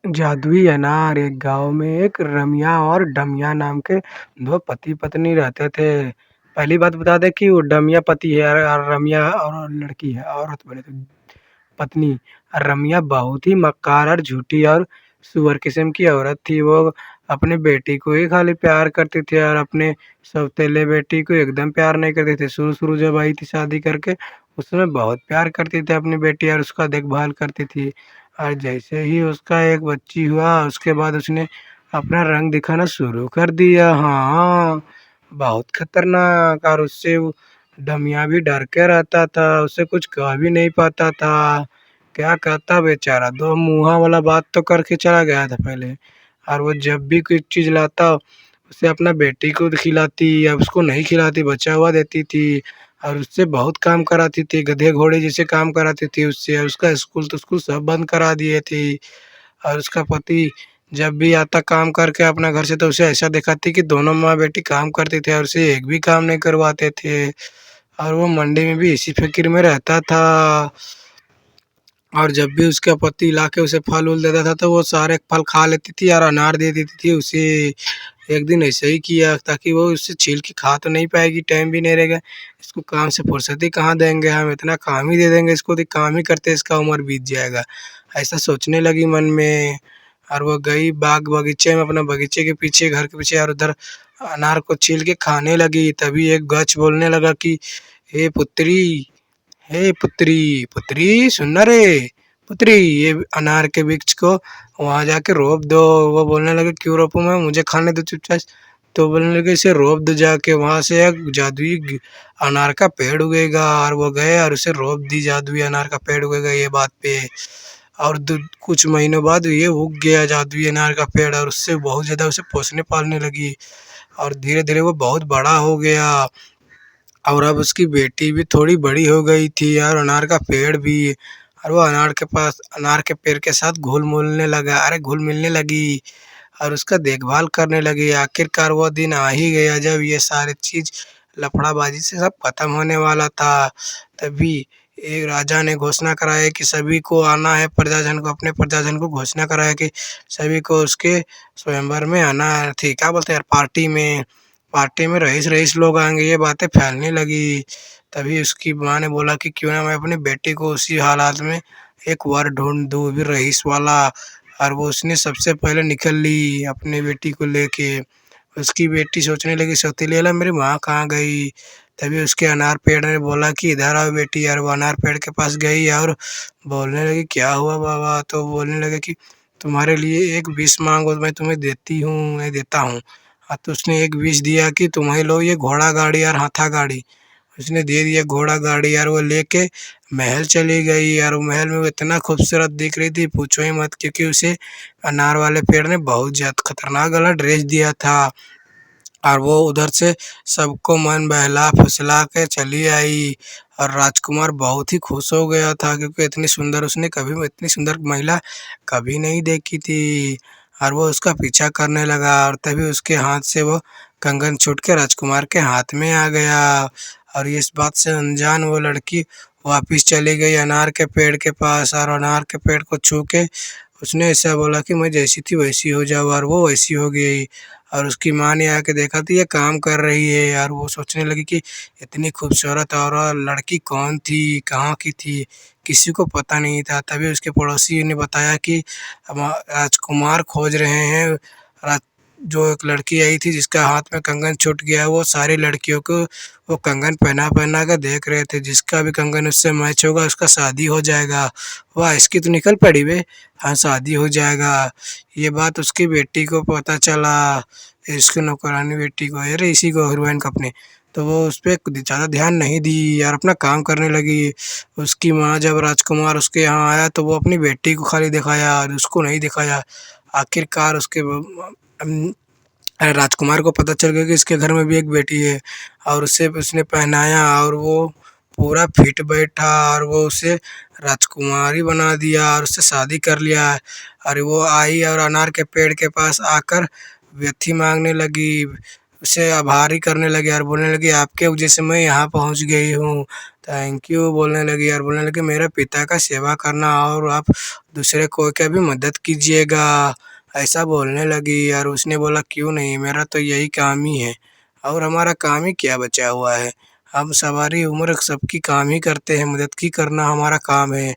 जादुई अनार। एक गांव में एक रमिया और डमिया नाम के दो पति पत्नी रहते थे। पहली बात बता दे कि वो डमिया पति है और रमिया और लड़की है, औरत बोले तो पत्नी। रमिया बहुत ही मक्कार और झूठी और सुअर किस्म की औरत थी। वो अपने बेटी को ही खाली प्यार करती थी और अपने सौतेले बेटी को एकदम प्यार नहीं करती थी। शुरू शुरू जब आई थी शादी करके, उसमें बहुत प्यार करती थी अपनी बेटी और उसका देखभाल करती थी। और जैसे ही उसका एक बच्ची हुआ, उसके बाद उसने अपना रंग दिखाना शुरू कर दिया। हाँ, बहुत खतरनाक। और उससे वो डमिया भी डर के रहता था, उससे कुछ कह भी नहीं पाता था। क्या कहता बेचारा, दो मुहा वाला बात तो करके चला गया था पहले। और वो जब भी कोई चीज लाता, उसे अपना बेटी को खिलाती या उसको नहीं खिलाती, बचा हुआ देती थी। और उससे बहुत काम कराती थी, गधे घोड़े जैसे काम कराती थी उससे। और उसका स्कूल तो स्कूल सब बंद करा दिए थी। और उसका पति जब भी आता काम करके अपना घर से, तो उसे ऐसा दिखाती कि दोनों माँ बेटी काम करते थे और उसे एक भी काम नहीं करवाते थे। और वो मंडी में भी इसी फिक्र में रहता था। और जब भी उसका पति लाके उसे फल उल देता था, तो वो सारे फल खा लेती थी और अनार दे देती थी उसे। एक दिन ऐसे ही किया, ताकि वो उससे छील के खा तो नहीं पाएगी, टाइम भी नहीं रहेगा। इसको काम से फुर्सत ही कहाँ देंगे, हम इतना काम ही दे देंगे इसको, तो काम ही करते इसका उम्र बीत जाएगा। ऐसा सोचने लगी मन में। और वो गई बाग बगीचे में, अपना बगीचे के पीछे, घर के पीछे, और उधर अनार को छील के खाने लगी। तभी एक गछ बोलने लगा कि हे पुत्री, हे पुत्री, पुत्री सुन रे, पुत्री ये अनार के वृक्ष को वहां जाके रोप दो। वो बोलने लगे क्यों रोपूं मैं, मुझे खाने दो चुपचाप। तो बोलने लगे इसे रोप दो जाके, वहां से एक जादुई अनार का पेड़ उगेगा। और वो गए और उसे रोप दी, जादुई अनार का पेड़ उगेगा ये बात पे। और कुछ महीनों बाद ये उग गया जादुई अनार का पेड़, और उससे बहुत ज्यादा उसे पोसने पालने लगी। और धीरे धीरे वो बहुत बड़ा हो गया। और अब उसकी बेटी भी थोड़ी बड़ी हो गई थी और अनार का पेड़ भी। और वो अनार के पेड़ के साथ घुल मिलने लगी और उसका देखभाल करने लगी। आखिरकार वो दिन आ ही गया जब ये सारी चीज लफड़ाबाजी से सब खत्म होने वाला था। तभी एक राजा ने घोषणा कराया कि सभी को आना है, प्रजाजन को, अपने प्रजाजन को घोषणा कराया कि सभी को उसके स्वयंवर में आना थी, क्या बोलते हैं यार, पार्टी में रईस रईस लोग आएंगे। ये बातें फैलने लगी। तभी उसकी माँ ने बोला कि क्यों ना मैं अपनी बेटी को उसी हालात में एक वर ढूंढ दूँ, भी रईस वाला। और वो उसने सबसे पहले निकल ली अपनी बेटी को लेके। उसकी बेटी सोचने लगी सौतेली वाला मेरी माँ कहाँ गई। तभी उसके अनार पेड़ ने बोला कि इधर आओ बेटी। और वो अनार पेड़ के पास गई और बोलने लगी क्या हुआ बाबा। तो बोलने लगे कि तुम्हारे लिए एक विष मांगो, मैं तुम्हें देती हूँ, मैं देता हूँ। हाँ, तो उसने एक विष दिया कि तुम्हें लो ये घोड़ा गाड़ी और हाथा गाड़ी। उसने दे दिया घोड़ा गाड़ी और वो लेके महल चली गई। और वो महल में वो इतना खूबसूरत दिख रही थी, पूछो ही मत, क्योंकि उसे अनार वाले पेड़ ने बहुत ज्यादा खतरनाक वाला ड्रेस दिया था। और वो उधर से सबको मन बहला फुसला के चली आई। और राजकुमार बहुत ही खुश हो गया था, क्योंकि इतनी सुंदर महिला कभी नहीं देखी थी। और वो उसका पीछा करने लगा। और तभी उसके हाथ से वो कंगन छूट के राजकुमार के हाथ में आ गया। और इस बात से अनजान वो लड़की वापिस चली गई अनार के पेड़ के पास। और अनार के पेड़ को छू के उसने ऐसा बोला कि मैं जैसी थी वैसी हो जाऊँ, और वो वैसी हो गई। और उसकी माँ ने आके देखा तो ये काम कर रही है। और वो सोचने लगी कि इतनी खूबसूरत और लड़की कौन थी, कहाँ की थी, किसी को पता नहीं था। तभी उसके पड़ोसी ने बताया कि राजकुमार खोज रहे हैं। राज जो एक लड़की आई थी जिसका हाथ में कंगन छूट गया, वो सारी लड़कियों को वो कंगन पहना पहना कर देख रहे थे। जिसका भी कंगन उससे मैच होगा उसका शादी हो जाएगा। वाह, इसकी तो निकल पड़ी बे, हाँ शादी हो जाएगा। ये बात उसकी बेटी को पता चला, इसकी नौकरानी बेटी को, अरे इसी को, हीरोइन को अपने। तो वो उस पर ज़्यादा ध्यान नहीं दी यार, अपना काम करने लगी। उसकी माँ जब राजकुमार उसके यहाँ आया तो वो अपनी बेटी को खाली दिखाया और उसको नहीं दिखाया। आखिरकार राजकुमार को पता चल गया कि इसके घर में भी एक बेटी है। और उसे उसने पहनाया और वो पूरा फिट बैठा और वो उसे राजकुमारी बना दिया और उससे शादी कर लिया। और वो आई और अनार के पेड़ के पास आकर व्यथी मांगने लगी। उसे आभारी करने लगी और बोलने लगी, आपके वजह से मैं यहाँ पहुँच गई हूँ, थैंक यू बोलने लगी और बोलने लगी, मेरे पिता का सेवा करना और आप दूसरे कोई का भी मदद कीजिएगा, ऐसा बोलने लगी। और उसने बोला, क्यों नहीं, मेरा तो यही काम ही है और हमारा काम ही क्या बचा हुआ है, हम सारी उम्र सबकी काम ही करते हैं, मदद ही करना हमारा काम है।